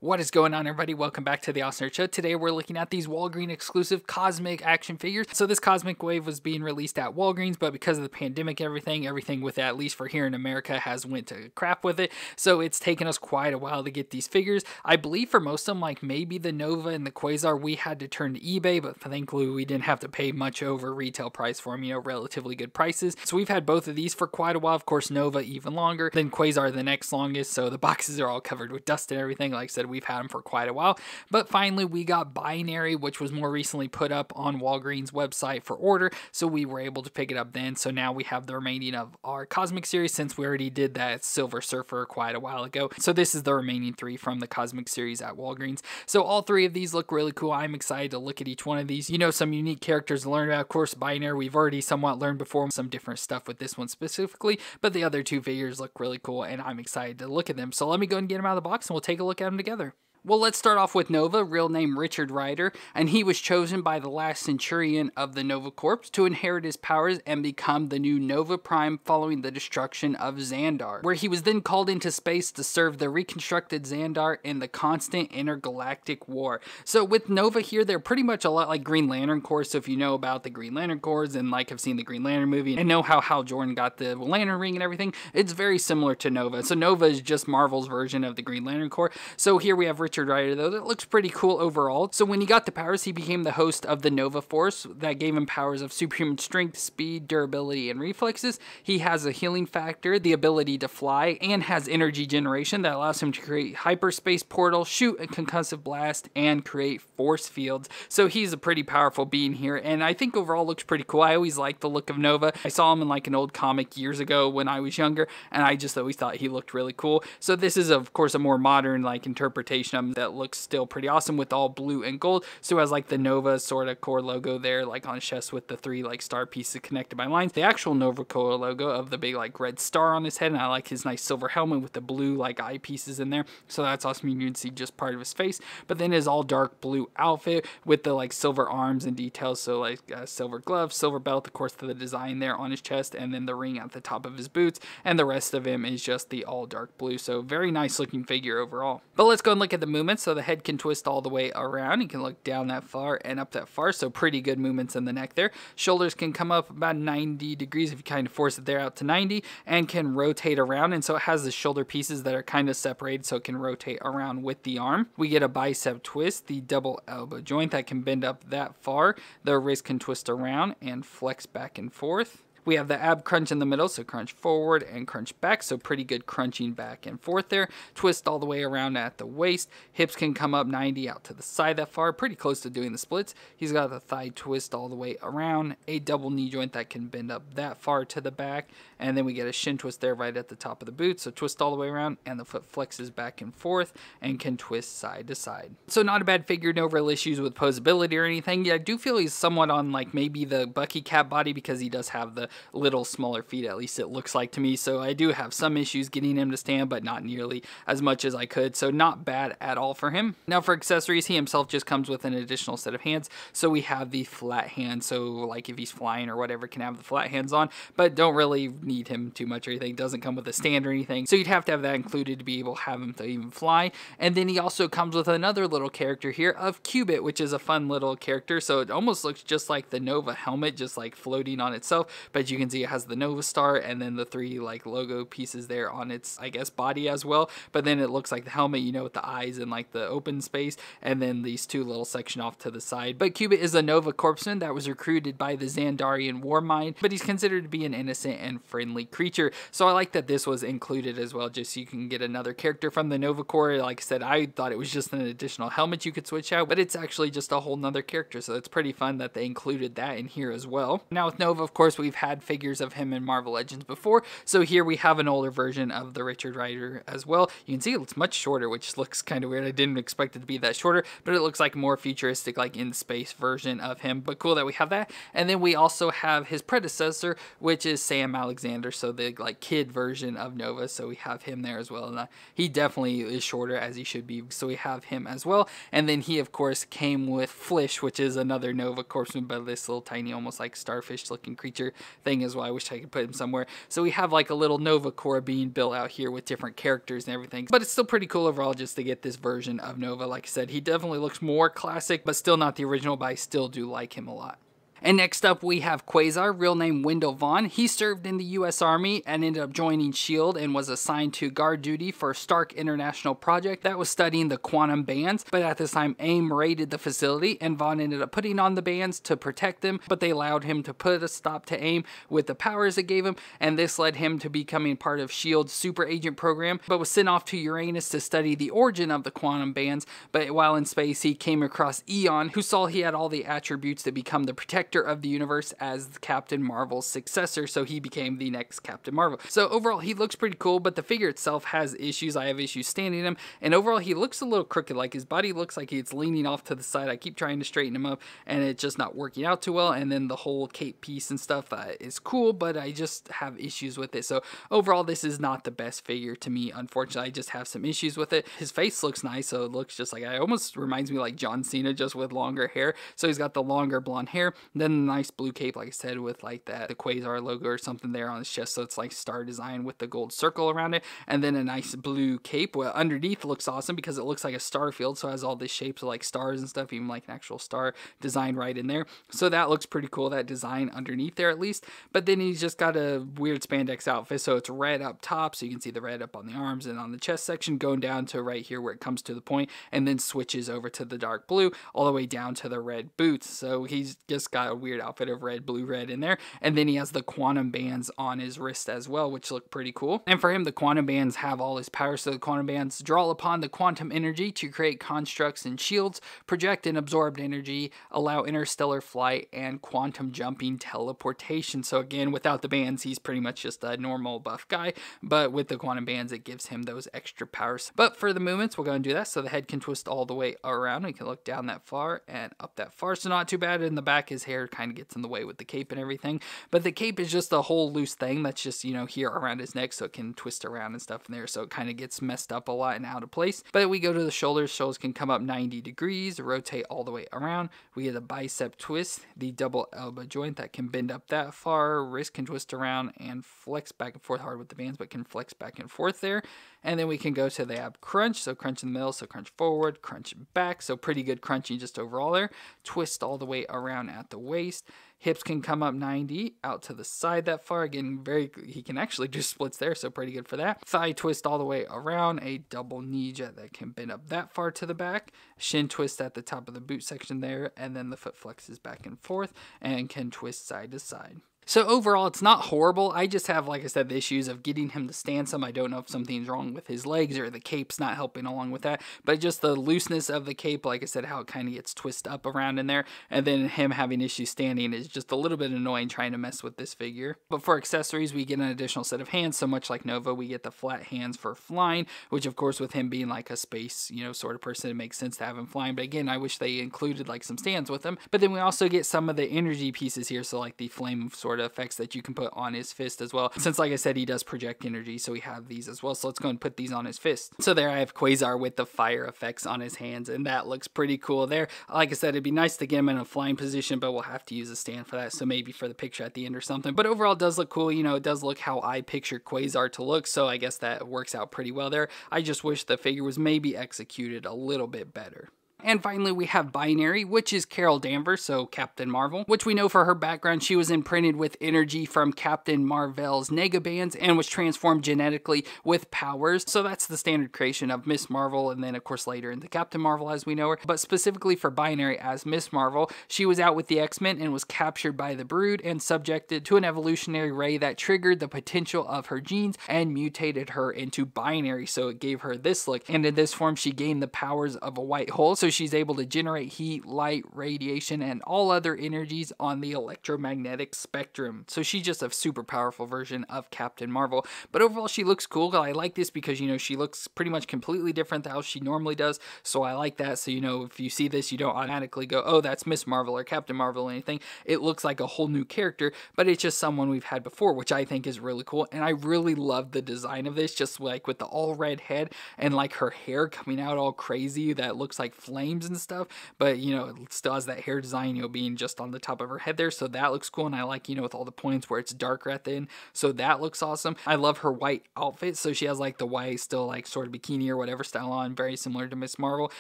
What is going on, everybody? Welcome back to the Awesome Nerd Show. Today we're looking at these Walgreens exclusive Cosmic action figures. So this Cosmic Wave was being released at Walgreens, but because of the pandemic, everything with it, at least for here in America, has went to crap with it. So it's taken us quite a while to get these figures. I believe for most of them, like maybe the Nova and the Quasar, we had to turn to eBay, but thankfully we didn't have to pay much over retail price for them, relatively good prices. So we've had both of these for quite a while. Of course, Nova even longer, then Quasar the next longest. So the boxes are all covered with dust and everything. Like I said, we've had them for quite a while, but finally we got Binary, which was more recently put up on Walgreens website for order, so we were able to pick it up then. So now we have the remaining of our Cosmic series, since we already did that Silver Surfer quite a while ago. So this is the remaining three from the Cosmic series at Walgreens. So all three of these look really cool. I'm excited to look at each one of these. Some unique characters to learn about. Of course, Binary we've already somewhat learned before, some different stuff with this one specifically, but the other two figures look really cool and I'm excited to look at them. So let me go and get them out of the box and we'll take a look at them together. Well, let's start off with Nova, real name Richard Rider, and he was chosen by the last Centurion of the Nova Corps to inherit his powers and become the new Nova Prime following the destruction of Xandar, where he was then called into space to serve the reconstructed Xandar in the constant intergalactic war. So with Nova here, they're pretty much a lot like Green Lantern Corps. So if you know about the Green Lantern Corps and have seen the Green Lantern movie and know how Hal Jordan got the Lantern ring and everything, it's very similar to Nova. So Nova is just Marvel's version of the Green Lantern Corps. So here we have Richard Rider, though, that looks pretty cool overall. So when he got the powers, he became the host of the Nova Force that gave him powers of superhuman strength, speed, durability, and reflexes. He has a healing factor, the ability to fly, and has energy generation that allows him to create hyperspace portal, shoot a concussive blast, and create force fields. So he's a pretty powerful being here, and I think overall looks pretty cool. I always liked the look of Nova. I saw him in an old comic years ago when I was younger, and I just always thought he looked really cool. So this is, of course, a more modern interpretation of him that looks still pretty awesome with all blue and gold. So it has the Nova sort of core logo there, on his chest with the three star pieces connected by lines. The actual Nova core logo of the big red star on his head, and I like his nice silver helmet with the blue eye pieces in there. So that's awesome. You can see just part of his face, but then his all dark blue outfit with the silver arms and details. So silver gloves, silver belt, of course, the design there on his chest, and then the ring at the top of his boots, and the rest of him is just the all dark blue. So very nice looking figure overall. But let's go and look at the movements. So the head can twist all the way around. You can look down that far and up that far. So pretty good movements in the neck there. Shoulders can come up about 90 degrees if you kind of force it there out to 90, and can rotate around. And so it has the shoulder pieces that are kind of separated, so it can rotate around with the arm. We get a bicep twist, the double elbow joint that can bend up that far. The wrist can twist around and flex back and forth. We have the ab crunch in the middle, so crunch forward and crunch back, so pretty good crunching back and forth there. Twist all the way around at the waist. Hips can come up 90 out to the side that far, pretty close to doing the splits. He's got the thigh twist all the way around, a double knee joint that can bend up that far to the back, and then we get a shin twist there right at the top of the boot, so twist all the way around, and the foot flexes back and forth and can twist side to side. So not a bad figure, no real issues with posability or anything. Yeah, I do feel he's somewhat on maybe the Bucky Cap body, because he does have the little smaller feet, at least it looks like to me. So I do have some issues getting him to stand, but not nearly as much as I could. So not bad at all for him. Now for accessories, he himself just comes with an additional set of hands. So we have the flat hand. So if he's flying or whatever, can have the flat hands on, but don't really need him too much or anything. Doesn't come with a stand or anything. So you'd have to have that included to be able to have him to even fly. And then he also comes with another little character here of Cubit, which is a fun little character. So it almost looks just like the Nova helmet, just floating on itself, but you can see it has the Nova Star and then the three logo pieces there on its, I guess, body as well. But then it looks like the helmet, with the eyes and the open space, and then these two little section off to the side. But Cubit is a Nova Corpsman that was recruited by the Xandarian War Mind, but he's considered to be an innocent and friendly creature. So I like that this was included as well, just so you can get another character from the Nova Corps. Like I said, I thought it was just an additional helmet you could switch out, but it's actually just a whole nother character. So it's pretty fun that they included that in here as well. Now with Nova, of course, we've had figures of him in Marvel Legends before, so here we have an older version of the Richard Rider as well. You can see it's much shorter, which looks kind of weird. I didn't expect it to be that shorter, but it looks like a more futuristic, in space version of him. But cool that we have that. And then we also have his predecessor, which is Sam Alexander, so the kid version of Nova. So we have him there as well, and he definitely is shorter, as he should be. So we have him as well. And then he, of course, came with Flish, which is another Nova Corpsman, but this little tiny, almost starfish looking creature thing as well. I wish I could put him somewhere. So we have like a little Nova Corps being built out here with different characters and everything. But it's still pretty cool overall just to get this version of Nova. Like I said, he definitely looks more classic, but still not the original, but I still do like him a lot. And next up we have Quasar, real name Wendell Vaughn. He served in the US Army and ended up joining S.H.I.E.L.D. and was assigned to guard duty for Stark International Project that was studying the quantum bands. But at this time, AIM raided the facility and Vaughn ended up putting on the bands to protect them, but they allowed him to put a stop to AIM with the powers it gave him, and this led him to becoming part of S.H.I.E.L.D.'s super agent program, but was sent off to Uranus to study the origin of the quantum bands. But while in space, he came across Eon, who saw he had all the attributes to become the protector of the universe as Captain Marvel's successor, so he became the next Captain Marvel. So overall, he looks pretty cool, but the figure itself has issues. I have issues standing him, and overall, he looks a little crooked. Like his body looks like it's leaning off to the side. I keep trying to straighten him up, and it's just not working out too well. And then the whole cape piece and stuff is cool, but I just have issues with it. So overall, this is not the best figure to me, unfortunately. I just have some issues with it. His face looks nice, so it looks just like, it almost reminds me like John Cena, just with longer hair. So he's got the longer blonde hair, then the nice blue cape, like I said, with like the Quasar logo or something there on his chest, so it's like star design with the gold circle around it, and then a nice blue cape. Well, underneath looks awesome because it looks like a star field, so it has all these shapes of like stars and stuff, even like an actual star design right in there. So that looks pretty cool, that design underneath there at least. But then he's just got a weird spandex outfit, so it's red up top, so you can see the red up on the arms and on the chest section, going down to right here where it comes to the point, and then switches over to the dark blue all the way down to the red boots. So he's just got a weird outfit of red, blue, red in there. And then he has the quantum bands on his wrist as well, which look pretty cool. And for him, the quantum bands have all his power. So the quantum bands draw upon the quantum energy to create constructs and shields, project and absorbed energy, allow interstellar flight, and quantum jumping teleportation. So again, without the bands, he's pretty much just a normal buff guy, but with the quantum bands, it gives him those extra powers. But for the movements, we're going to do that. So the head can twist all the way around. We can look down that far and up that far, so not too bad. In the back, his hair kind of gets in the way with the cape and everything, but the cape is just a whole loose thing that's just, you know, here around his neck, so it can twist around and stuff in there, so it kind of gets messed up a lot and out of place. But we go to the shoulders. Shoulders can come up 90 degrees, rotate all the way around. We get a bicep twist, the double elbow joint that can bend up that far. Wrist can twist around and flex back and forth hard with the bands, but can flex back and forth there. And then we can go to the ab crunch, so crunch in the middle, so crunch forward, crunch back, so pretty good crunching just overall there. Twist all the way around at the waist. Hips can come up 90 out to the side that far. Again, he can actually do splits there, so pretty good for that. Thigh twist all the way around, a double knee jet that can bend up that far to the back. Shin twist at the top of the boot section there, and then the foot flexes back and forth and can twist side to side. So overall, it's not horrible. I just have, like I said, the issues of getting him to stand some. I don't know if something's wrong with his legs or the cape's not helping along with that, but just the looseness of the cape, like I said, how it kind of gets twisted up around in there, and then him having issues standing is just a little bit annoying trying to mess with this figure. But for accessories, we get an additional set of hands. So much like Nova, we get the flat hands for flying, which of course with him being like a space, you know, sort of person, it makes sense to have him flying. But again, I wish they included like some stands with him. But then we also get some of the energy pieces here, so like the flame sort of effects that you can put on his fist as well. Since like I said, he does project energy, so we have these as well. So let's go and put these on his fist. So there I have Quasar with the fire effects on his hands, and that looks pretty cool there. Like I said, it'd be nice to get him in a flying position, but we'll have to use a stand for that, so maybe for the picture at the end or something. But overall, it does look cool. You know, it does look how I picture Quasar to look, so I guess that works out pretty well there. I just wish the figure was maybe executed a little bit better. And finally, we have Binary, which is Carol Danvers, so Captain Marvel, which we know for her background, she was imprinted with energy from Captain Marvel's negabands and was transformed genetically with powers. So that's the standard creation of Miss Marvel, and then of course later into Captain Marvel as we know her. But specifically for Binary as Miss Marvel, she was out with the X-Men and was captured by the Brood and subjected to an evolutionary ray that triggered the potential of her genes and mutated her into Binary. So it gave her this look, and in this form, she gained the powers of a white hole. So she's able to generate heat, light, radiation, and all other energies on the electromagnetic spectrum. So she's just a super powerful version of Captain Marvel. But overall, she looks cool. I like this because, you know, she looks pretty much completely different than how she normally does. So I like that. So, you know, if you see this, you don't automatically go, oh, that's Miss Marvel or Captain Marvel or anything. It looks like a whole new character, but it's just someone we've had before, which I think is really cool. And I really love the design of this, just like with the all red head and like her hair coming out all crazy that looks like flame flames and stuff, but you know, it still has that hair design, you know, being just on the top of her head there. So that looks cool. And I like, you know, with all the points where it's darker at the end. So that looks awesome. I love her white outfit. So she has like the white, still like sort of bikini or whatever style on, very similar to Miss Marvel.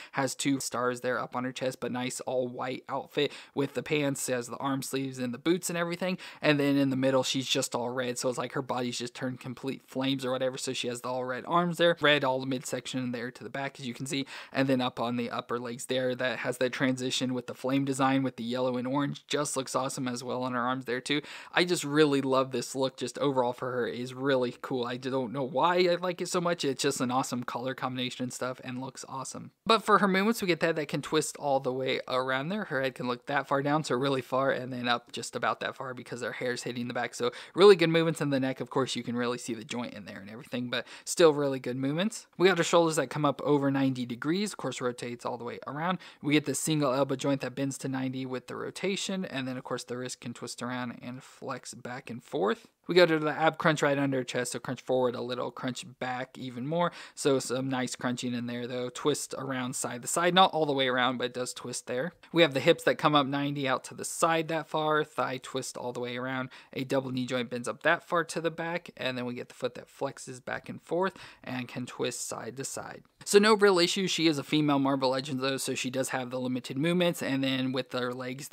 Has 2 stars there up on her chest, but nice all white outfit with the pants, has the arm sleeves and the boots and everything. And then in the middle, she's just all red. So it's like her body's just turned complete flames or whatever. So she has the all red arms there, red all the midsection there to the back, as you can see. And then up on the upper legs there, that has that transition with the flame design with the yellow and orange. Just looks awesome as well on her arms there too. I just really love this look. Just overall for her is really cool. I don't know why I like it so much. It's just an awesome color combination and stuff and looks awesome. But for her movements, we get that can twist all the way around there. Her head can look that far down, so really far, and then up just about that far because her hair's hitting the back. So really good movements in the neck. Of course, you can really see the joint in there and everything, but still really good movements. We got her shoulders that come up over 90 degrees. Of course, rotates all the way around. We get the single elbow joint that bends to 90 with the rotation, and then of course the wrist can twist around and flex back and forth. We go to the ab crunch right under her chest, so crunch forward a little, crunch back even more. So some nice crunching in there though. Twist around side to side, not all the way around, but it does twist there. We have the hips that come up 90 out to the side that far, thigh twist all the way around. A double knee joint bends up that far to the back, and then we get the foot that flexes back and forth and can twist side to side. So no real issue. She is a female Marvel Legend though, so she does have the limited movements. And then with their legs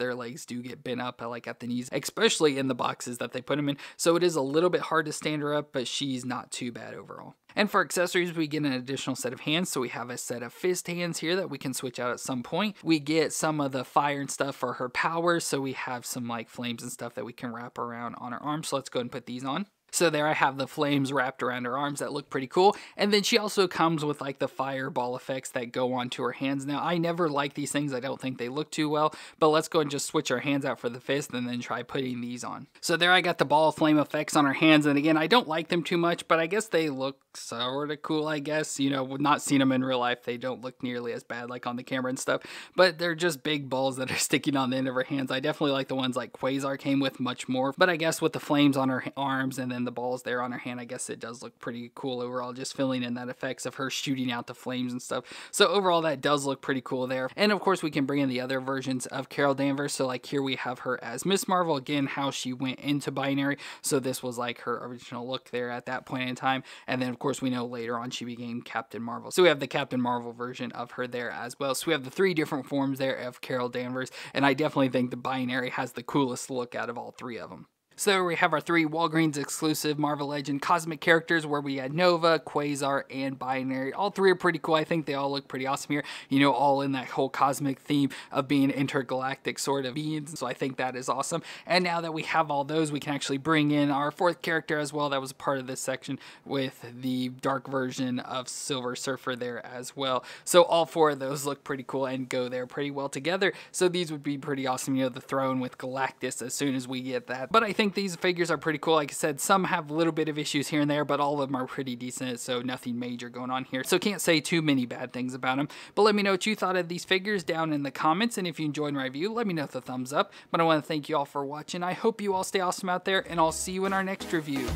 do get bent up like at the knees, especially in the boxes that they put them in. So it is a little bit hard to stand her up, but she's not too bad overall. And for accessories, we get an additional set of hands. So we have a set of fist hands here that we can switch out at some point. We get some of the fire and stuff for her powers. So we have some like flames and stuff that we can wrap around on her arms. So let's go ahead and put these on. So there I have the flames wrapped around her arms that look pretty cool. And then she also comes with like the fireball effects that go onto her hands. Now I never like these things. I don't think they look too well, but let's go and just switch our hands out for the fist and then try putting these on. So there I got the ball of flame effects on her hands. And again, I don't like them too much, but I guess they look sort of cool, I guess. You know, not seeing them in real life, they don't look nearly as bad like on the camera and stuff, but they're just big balls that are sticking on the end of her hands. I definitely like the ones like Quasar came with much more, but I guess with the flames on her arms and then the balls there on her hand, I guess it does look pretty cool overall, just filling in that effects of her shooting out the flames and stuff. So overall that does look pretty cool there. And of course we can bring in the other versions of Carol Danvers. So like here we have her as Miss Marvel, again how she went into binary. So this was like her original look there at that point in time. And then of course we know later on she became Captain Marvel. So we have the Captain Marvel version of her there as well. So we have the 3 different forms there of Carol Danvers, and I definitely think the binary has the coolest look out of all 3 of them. So we have our 3 Walgreens exclusive Marvel Legend cosmic characters where we had Nova, Quasar, and Binary. All 3 are pretty cool. I think they all look pretty awesome here. You know, all in that whole cosmic theme of being intergalactic sort of beings. So I think that is awesome. And now that we have all those, we can actually bring in our 4th character as well. That was a part of this section with the dark version of Silver Surfer there as well. So all 4 of those look pretty cool and go there pretty well together. So these would be pretty awesome. You know, the throne with Galactus as soon as we get that. But I think these figures are pretty cool. Like I said, some have a little bit of issues here and there, but all of them are pretty decent, so nothing major going on here. So can't say too many bad things about them. But let me know what you thought of these figures down in the comments, and if you enjoyed my review, let me know with a thumbs up. But I want to thank you all for watching. I hope you all stay awesome out there, and I'll see you in our next review.